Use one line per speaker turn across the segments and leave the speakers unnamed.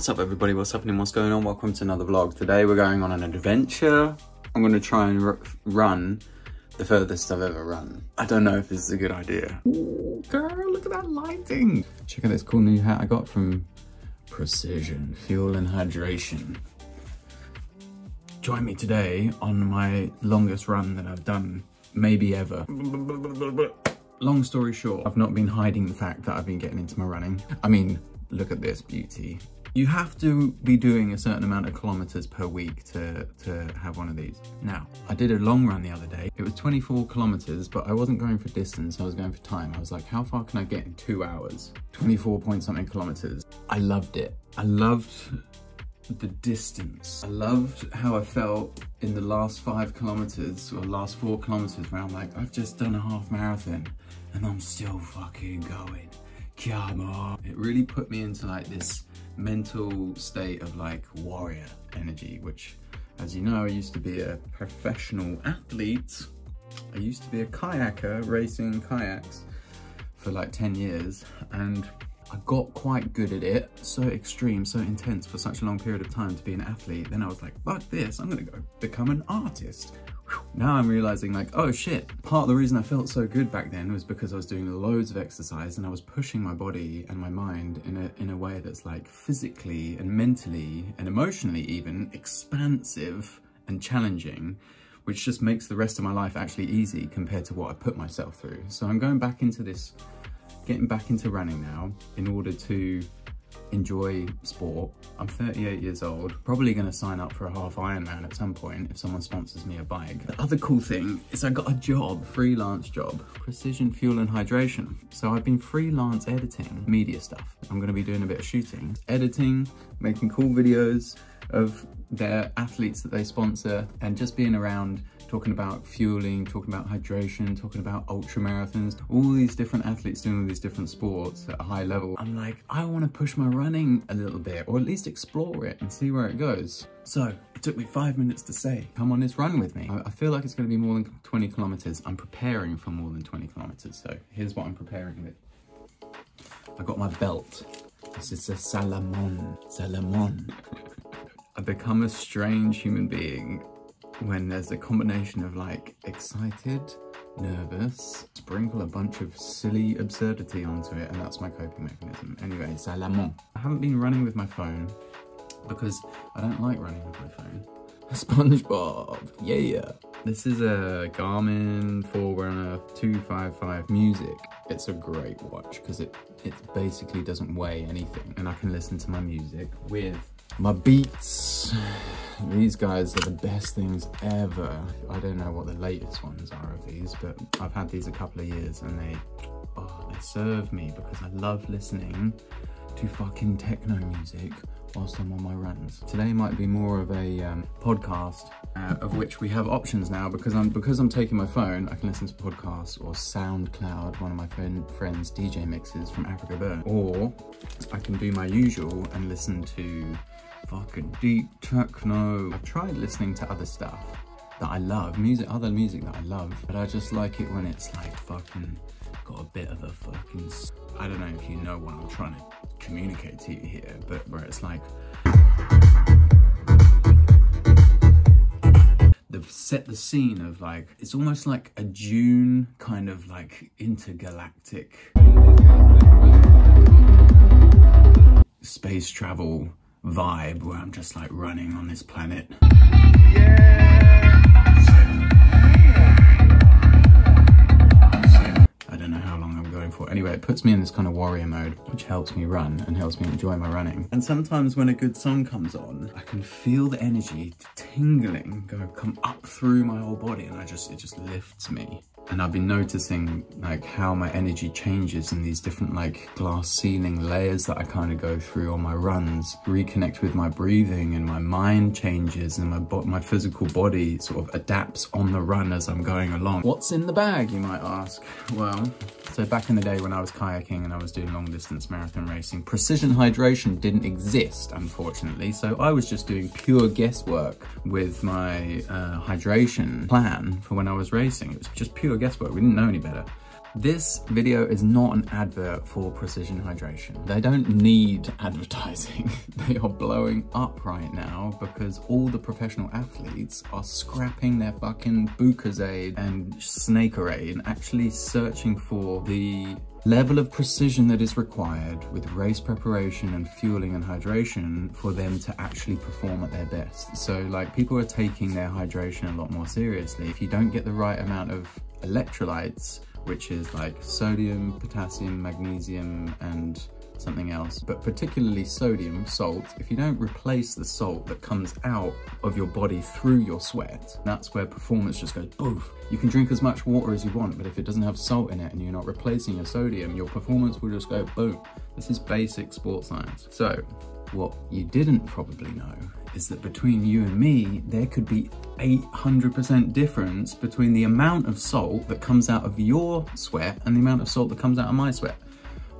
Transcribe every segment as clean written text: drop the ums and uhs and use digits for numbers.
What's up everybody, what's happening, what's going on? Welcome to another vlog. Today we're going on an adventure. I'm going to try and run the furthest I've ever run. I don't know if this is a good idea. Ooh, girl, look at that lighting. Check out this cool new hat I got from Precision Fuel and Hydration. Join me today on my longest run that I've done, maybe ever. Long story short, I've not been hiding the fact that I've been getting into my running. I mean, look at this beauty. You have to be doing a certain amount of kilometers per week to have one of these. Now, I did a long run the other day. It was 24 kilometers, but I wasn't going for distance, I was going for time. I was like, how far can I get in 2 hours? 24 point something kilometers. I loved it. I loved the distance. I loved how I felt in the last 5 kilometers or last 4 kilometers where I'm like, I've just done a half marathon and I'm still fucking going. Come on. It really put me into like this mental state of like warrior energy, which, as you know, I used to be a professional athlete. I used to be a kayaker racing kayaks for like 10 years, and I got quite good at it. So extreme, so intense for such a long period of time to be an athlete. Then I was like, fuck this, I'm gonna go become an artist. Now I'm realizing like, oh shit, part of the reason I felt so good back then was because I was doing loads of exercise and I was pushing my body and my mind in a way that's like physically and mentally and emotionally even expansive and challenging, which just makes the rest of my life actually easy compared to what I put myself through. So I'm going back into this, getting back into running now in order to enjoy sport. I'm 38 years old, probably going to sign up for a half Ironman at some point if someone sponsors me a bike. The other cool thing is I got a job, freelance job, Precision Fuel and Hydration. So I've been freelance editing media stuff. I'm going to be doing a bit of shooting, editing, making cool videos of their athletes that they sponsor, and just being around talking about fueling, talking about hydration, talking about ultra marathons, all these different athletes doing all these different sports at a high level. I'm like, I want to push my running a little bit, or at least explore it and see where it goes. So it took me 5 minutes to say, come on this run with me. I feel like it's going to be more than 20 kilometers. I'm preparing for more than 20 kilometers. So here's what I'm preparing with. I got my belt. This is a Salomon. I've become a strange human being when there's a combination of like excited, nervous, sprinkle a bunch of silly absurdity onto it, and that's my coping mechanism. Anyway, Salomon. I haven't been running with my phone because I don't like running with my phone. SpongeBob, yeah. This is a Garmin Forerunner 255 Music. It's a great watch because it basically doesn't weigh anything, and I can listen to my music with my Beats. These guys are the best things ever. I don't know what the latest ones are of these, but I've had these a couple of years and they serve me because I love listening to fucking techno music whilst I'm on my runs. Today might be more of a podcast, of which we have options now because I'm taking my phone. I can listen to podcasts or SoundCloud, one of my friends' DJ mixes from Africa Burn, or I can do my usual and listen to fucking deep techno. I've tried listening to other stuff that I love, other music that I love, but I just like it when it's like fucking got a bit of a fucking, I don't know if you know what I'm trying to communicate to you here, but where it's like set the scene of like, it's almost like a Dune kind of like intergalactic space travel vibe where I'm just like running on this planet. I don't know how long I'm going for. Anyway, it puts me in this kind of warrior mode, which helps me run and helps me enjoy my running. And sometimes when a good song comes on, I can feel the energy tingling come up through my whole body, and it just lifts me. And I've been noticing like how my energy changes in these different like glass ceiling layers that I kind of go through on my runs, reconnect with my breathing, and my mind changes, and my physical body sort of adapts on the run as I'm going along. What's in the bag, you might ask? Well, so back in the day when I was kayaking and I was doing long distance marathon racing, Precision Hydration didn't exist, unfortunately. So I was just doing pure guesswork with my hydration plan for when I was racing. It was just pure guesswork. We didn't know any better. This video is not an advert for Precision Hydration. They don't need advertising. They are blowing up right now because all the professional athletes are scrapping their fucking Lucozade and Snakerade and actually searching for the level of precision that is required with race preparation and fueling and hydration for them to actually perform at their best. So like, people are taking their hydration a lot more seriously. If you don't get the right amount of electrolytes, which is like sodium, potassium, magnesium, and something else, but particularly sodium, salt, if you don't replace the salt that comes out of your body through your sweat, that's where performance just goes boof. You can drink as much water as you want, but if it doesn't have salt in it and you're not replacing your sodium, your performance will just go boom. This is basic sports science. So what you didn't probably know is that between you and me, there could be 800% difference between the amount of salt that comes out of your sweat and the amount of salt that comes out of my sweat.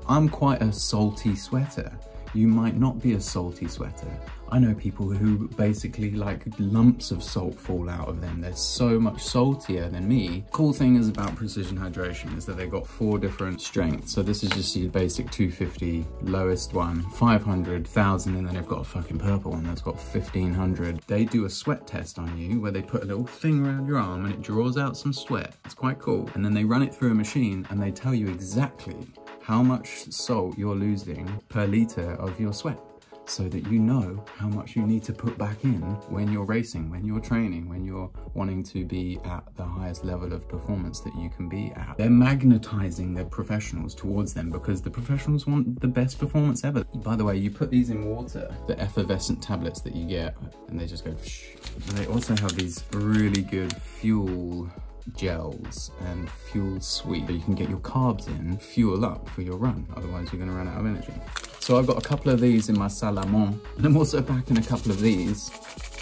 I'm quite a salty sweater. You might not be a salty sweater. I know people who basically like lumps of salt fall out of them. They're so much saltier than me. Cool thing is about Precision Hydration is that they got 4 different strengths. So this is just your basic 250, lowest one, 500, 1000, and then they've got a fucking purple one that's got 1500. They do a sweat test on you where they put a little thing around your arm and it draws out some sweat. It's quite cool. And then they run it through a machine and they tell you exactly how much salt you're losing per liter of your sweat, so that you know how much you need to put back in when you're racing, when you're training, when you're wanting to be at the highest level of performance that you can be at. They're magnetizing their professionals towards them because the professionals want the best performance ever. By the way, you put these in water, the effervescent tablets that you get, and they just go shh. And they also have these really good fuel gels and fuel sweet, so you can get your carbs in, fuel up for your run, otherwise you're going to run out of energy. So I've got a couple of these in my salle à manger, and I'm also packing a couple of these.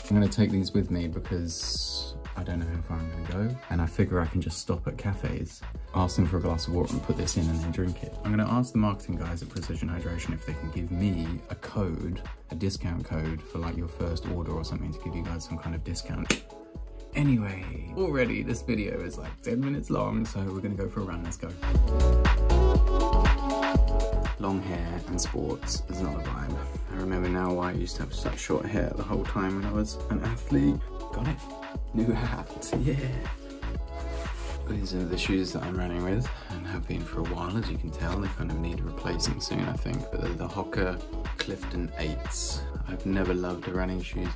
I'm going to take these with me because I don't know how far I'm going to go, and I figure I can just stop at cafes, ask them for a glass of water and put this in and then drink it. I'm going to ask the marketing guys at Precision Hydration if they can give me a code, a discount code for like your first order or something, to give you guys some kind of discount. Anyway, already this video is like 10 minutes long, so we're gonna go for a run. Let's go. Long hair and sports is not a vibe. I remember now why I used to have such short hair the whole time when I was an athlete. Got it? New hat, yeah. These are the shoes that I'm running with and have been for a while. As you can tell, they kind of need replacing soon, I think, but they're the Hoka Clifton 8s. I've never loved the running shoes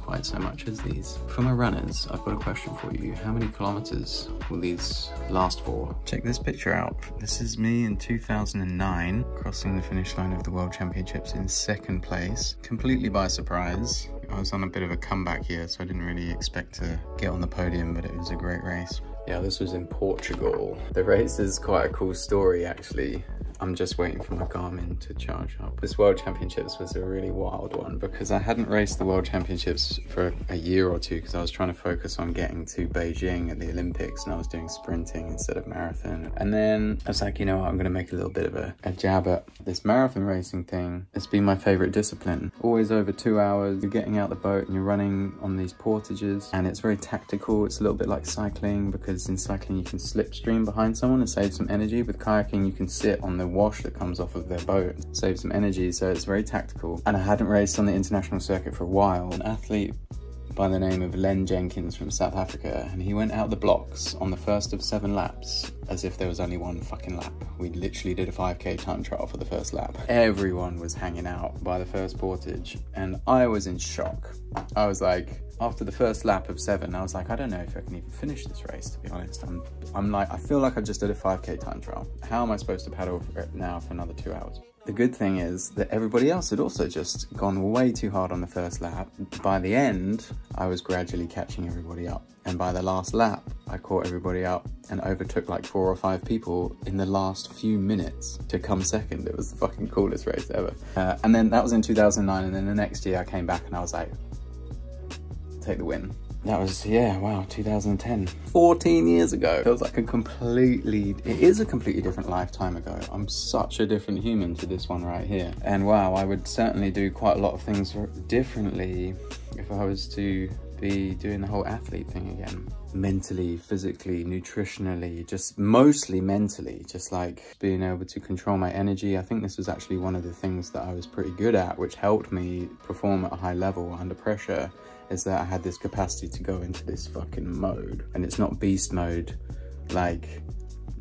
quite so much as these. For my runners, I've got a question for you. How many kilometers will these last for? Check this picture out. This is me in 2009, crossing the finish line of the World Championships in 2nd place, completely by surprise. I was on a bit of a comeback here, so I didn't really expect to get on the podium, but it was a great race. Yeah, this was in Portugal. The race is quite a cool story, actually. I'm just waiting for my Garmin to charge up. This World Championships was a really wild one because I hadn't raced the World Championships for a year or two because I was trying to focus on getting to Beijing at the Olympics, and I was doing sprinting instead of marathon. And then I was like, you know what, I'm gonna make a little bit of a jab at this marathon racing thing. It's been my favorite discipline. Always over 2 hours, you're getting out the boat and you're running on these portages, and it's very tactical. It's a little bit like cycling because in cycling you can slipstream behind someone and save some energy. With kayaking, you can sit on the wash that comes off of their boat, save some energy, so it's very tactical. And I hadn't raced on the international circuit for a while. An athlete by the name of Len Jenkins from South Africa, and he went out the blocks on the first of 7 laps as if there was only one fucking lap. We literally did a 5k time trial for the first lap. Everyone was hanging out by the first portage and I was in shock. I was like, after the first lap of 7, I was like, I don't know if I can even finish this race, to be honest. I'm like, I feel like I just did a 5k time trial. How am I supposed to paddle for it now for another 2 hours? The good thing is that everybody else had also just gone way too hard on the first lap. By the end, I was gradually catching everybody up. And by the last lap, I caught everybody up and overtook like 4 or 5 people in the last few minutes to come second. It was the fucking coolest race ever. And then that was in 2009. And then the next year I came back and I was like, take the win. That was, yeah, wow, 2010. 14 years ago. Feels like it is a completely different lifetime ago. I'm such a different human to this one right here. And wow, I would certainly do quite a lot of things differently if I was to be doing the whole athlete thing again. mentally, physically, nutritionally, just mostly mentally, just like being able to control my energy. I think this was actually one of the things that I was pretty good at, which helped me perform at a high level under pressure, is that I had this capacity to go into this fucking mode. And it's not beast mode, like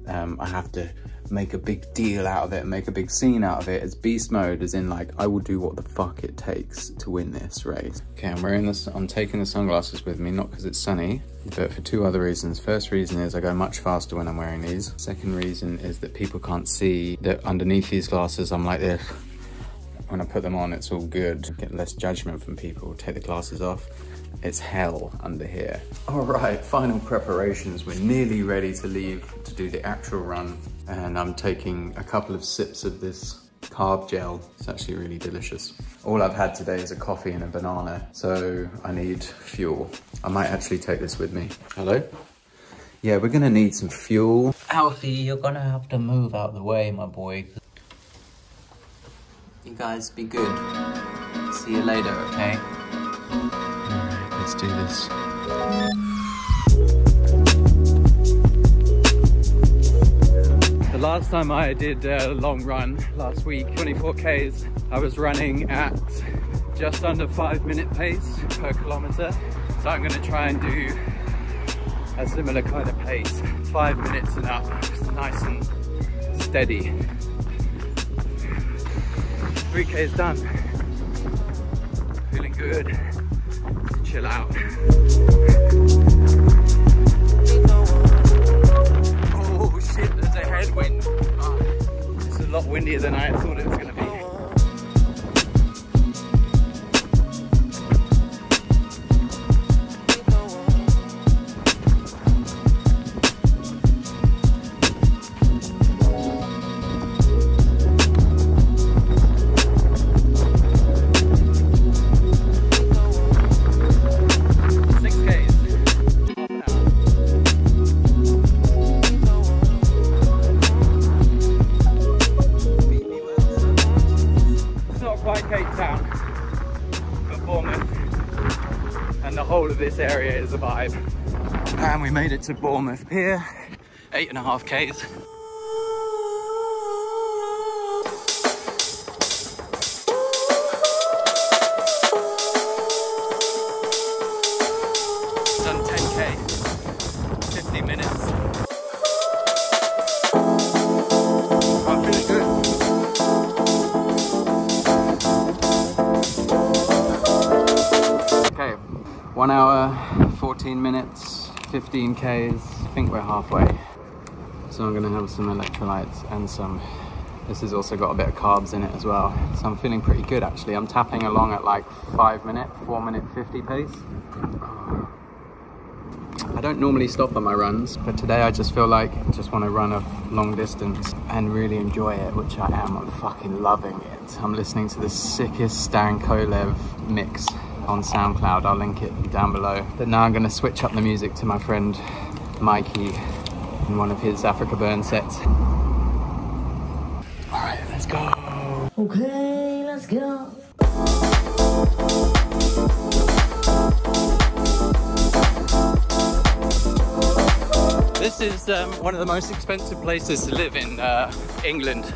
I have to make a big deal out of it and make a big scene out of it. It's beast mode as in like, I will do what the fuck it takes to win this race. Okay, I'm wearing this, I'm taking the sunglasses with me, not because it's sunny, but for two other reasons. First reason is I go much faster when I'm wearing these. Second reason is that people can't see that underneath these glasses I'm like this. When I put them on, it's all good. Get less judgment from people. Take the glasses off. It's hell under here. All right, final preparations. We're nearly ready to leave to do the actual run. And I'm taking a couple of sips of this carb gel. It's actually really delicious. All I've had today is a coffee and a banana, so I need fuel. I might actually take this with me. Hello? Yeah, we're gonna need some fuel.
Alfie, you're gonna have to move out of the way, my boy. You guys be good. See you later, okay?
Alright, let's do this.
The last time I did a long run, last week, 24 Ks, I was running at just under 5-minute pace per kilometer. So I'm gonna try and do a similar kind of pace. 5 minutes and up, just nice and steady. 3Ks done. Feeling good. Let's chill out. Oh shit, there's a headwind. Oh, it's a lot windier than I thought it was gonna be. This area is a vibe. And we made it to Bournemouth Pier, 8.5 Ks. Done 10K, 50 minutes. I'm feeling good. Okay, 1 hour, 14 minutes, 15 Ks. I think we're halfway. So I'm gonna have some electrolytes and some, this has also got a bit of carbs in it as well. So I'm feeling pretty good actually. I'm tapping along at like 4 minute 50 pace. I don't normally stop on my runs, but today I just feel like I just want to run a long distance and really enjoy it, which I am. I'm fucking loving it. I'm listening to the sickest Stan Kolev mix on SoundCloud. I'll link it down below. But now I'm going to switch up the music to my friend Mikey in one of his Africa Burn sets. All right, let's go.
Okay, let's go.
This is one of the most expensive places to live in England.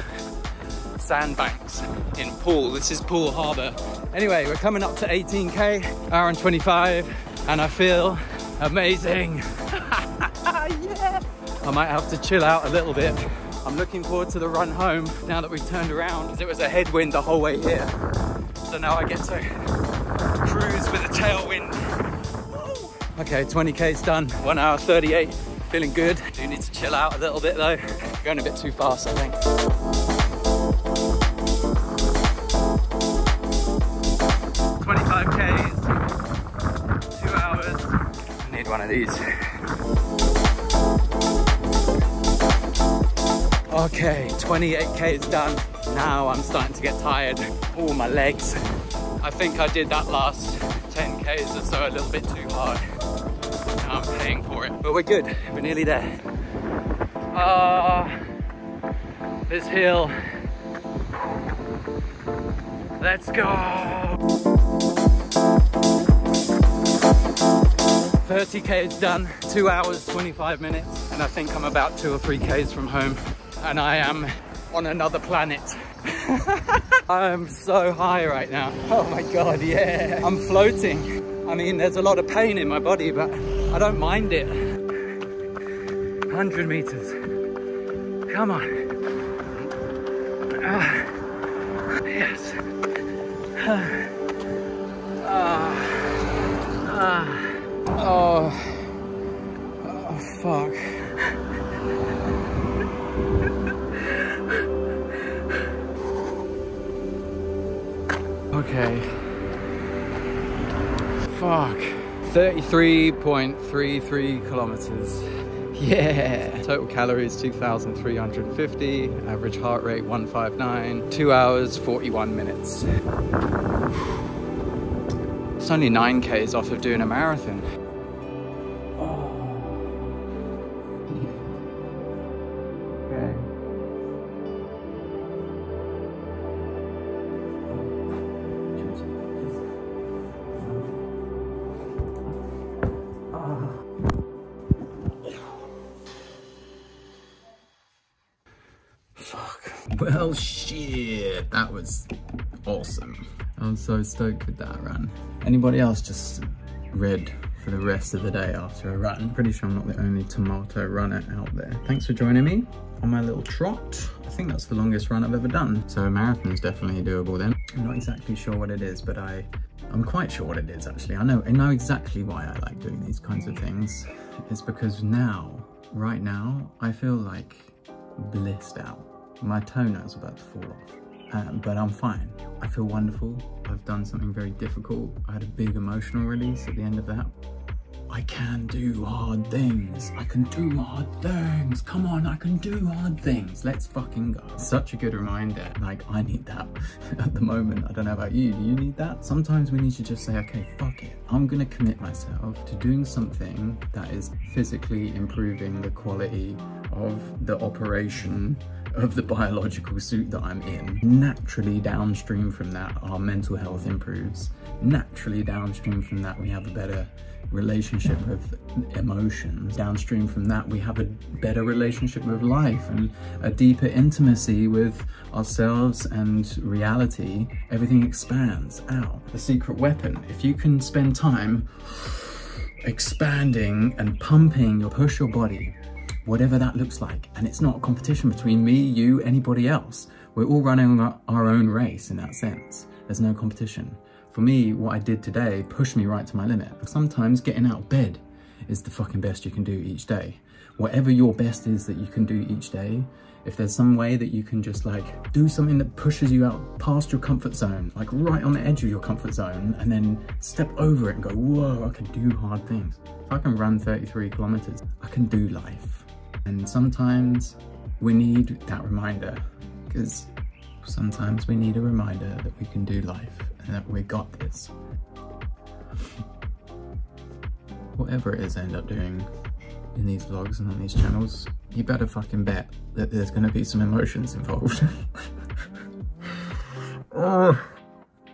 Sandbanks in Poole. This is Poole Harbour. Anyway, we're coming up to 18K, hour and 25, and I feel amazing. Yeah! I might have to chill out a little bit. I'm looking forward to the run home now that we've turned around. It was a headwind the whole way here. So now I get to cruise with a tailwind. Okay, 20K's done, 1 hour 38. Feeling good. Do need to chill out a little bit though. Going a bit too fast, I think. 25Ks, 2 hours. I need one of these. Okay, 28Ks done. Now I'm starting to get tired. Oh, my legs. I think I did that last 10Ks or so a little bit too hard. Now I'm paying for it, but we're good. We're nearly there. This hill. Let's go. 30Ks done, 2 hours, 25 minutes, and I think I'm about 2 or 3 Ks from home, and I am on another planet. I am so high right now. Oh my God, yeah. I'm floating. I mean, there's a lot of pain in my body, but I don't mind it. 100 meters. Come on. Yes. Oh, fuck. Okay. Fuck. 33.33 kilometers. Yeah. Total calories 2,350. Average heart rate 159. 2 hours, 41 minutes. It's only 9 Ks off of doing a marathon.
Well, shit, that was awesome. I'm so stoked with that run. Anybody else just red for the rest of the day after a run? Pretty sure I'm not the only tomato runner out there. Thanks for joining me on my little trot. I think that's the longest run I've ever done. So a marathon is definitely doable then. I'm not exactly sure what it is, but I'm quite sure what it is actually. I know exactly why I like doing these kinds of things. It's because right now, I feel like blissed out. My toenail's about to fall off, but I'm fine. I feel wonderful. I've done something very difficult. I had a big emotional release at the end of that. I can do hard things. I can do hard things. Come on, I can do hard things. Let's fucking go. Such a good reminder. Like, I need that at the moment. I don't know about you. Do you need that? Sometimes we need to just say, okay, fuck it. I'm gonna commit myself to doing something that is physically improving the quality of the operation of the biological suit that I'm in. Naturally downstream from that, our mental health improves. Naturally downstream from that, we have a better relationship with emotions. Downstream from that, we have a better relationship with life and a deeper intimacy with ourselves and reality. Everything expands out. The secret weapon, if you can spend time expanding and pumping, push your body, whatever that looks like. And it's not a competition between me, you, anybody else. We're all running our own race in that sense. There's no competition. For me, what I did today pushed me right to my limit. Sometimes getting out of bed is the fucking best you can do each day. Whatever your best is that you can do each day, if there's some way that you can just like do something that pushes you out past your comfort zone, like right on the edge of your comfort zone, and then step over it and go, whoa, I can do hard things. If I can run 33 kilometers, I can do life. And sometimes we need that reminder, because sometimes we need a reminder that we can do life and that we got this. Whatever it is I end up doing in these vlogs and on these channels, you better fucking bet that there's gonna be some emotions involved. Oh,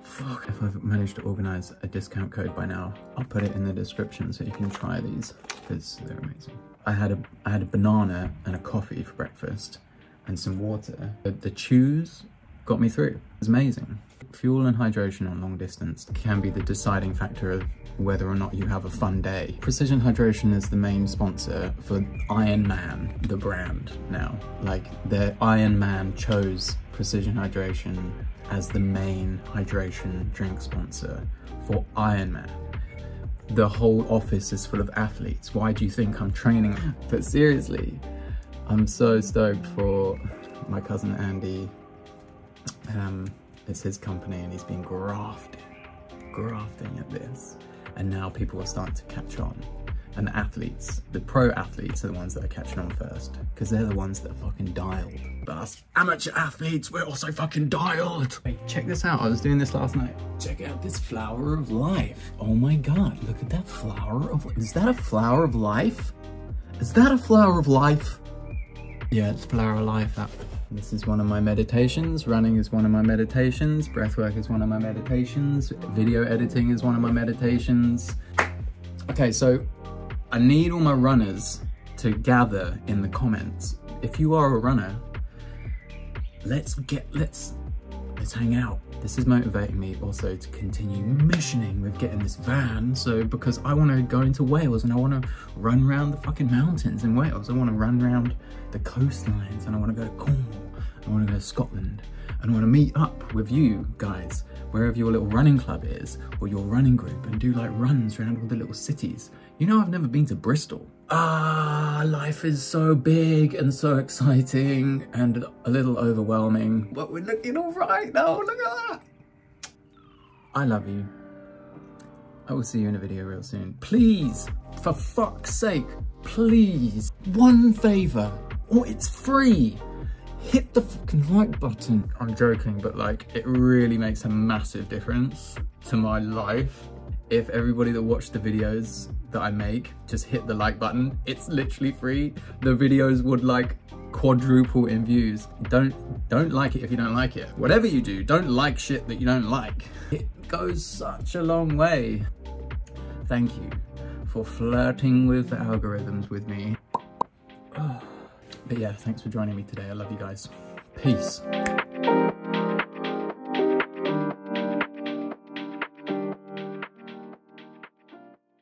fuck. If I've managed to organize a discount code by now, I'll put it in the description so you can try these, because they're amazing. I had a banana and a coffee for breakfast and some water. The chews got me through. It was amazing. Fuel and hydration on long distance can be the deciding factor of whether or not you have a fun day. Precision Hydration is the main sponsor for Ironman, the brand now. Like, the Ironman chose Precision Hydration as the main hydration drink sponsor for Ironman. The whole office is full of athletes. Why do you think I'm training? But seriously, I'm so stoked for my cousin Andy. It's his company and he's been grafting at this. And now people are starting to catch on. And the athletes, the pro athletes are the ones that are catching on first, because they're the ones that are fucking dialed. But us amateur athletes, we're also fucking dialed. Wait, check this out. I was doing this last night. Check out this flower of life. Oh my God, look at that flower of life. Is that a flower of life? Is that a flower of life? Yeah, it's flower of life. This is one of my meditations. Running is one of my meditations. Breathwork is one of my meditations. Video editing is one of my meditations. Okay, so I need all my runners to gather in the comments. If you are a runner, let's hang out. This is motivating me also to continue missioning with getting this van. So because I want to go into Wales and I want to run around the fucking mountains in Wales. I want to run around the coastlines and I want to go to Cornwall. I want to go to Scotland and I want to meet up with you guys wherever your little running club is or your running group and do like runs around all the little cities. You know, I've never been to Bristol. Life is so big and so exciting and a little overwhelming, but we're looking all right now. Look at that. I love you. I will see you in a video real soon. Please, for fuck's sake, please, one favor, or it's free. Hit the fucking like button. I'm joking, but like, it really makes a massive difference to my life if everybody that watched the videos that I make just hit the like button. It's literally free. The videos would like quadruple in views. Don't like it if you don't like it. Whatever you do, don't like shit that you don't like. It goes such a long way. Thank you for flirting with the algorithms with me. But yeah, thanks for joining me today. I love you guys. Peace.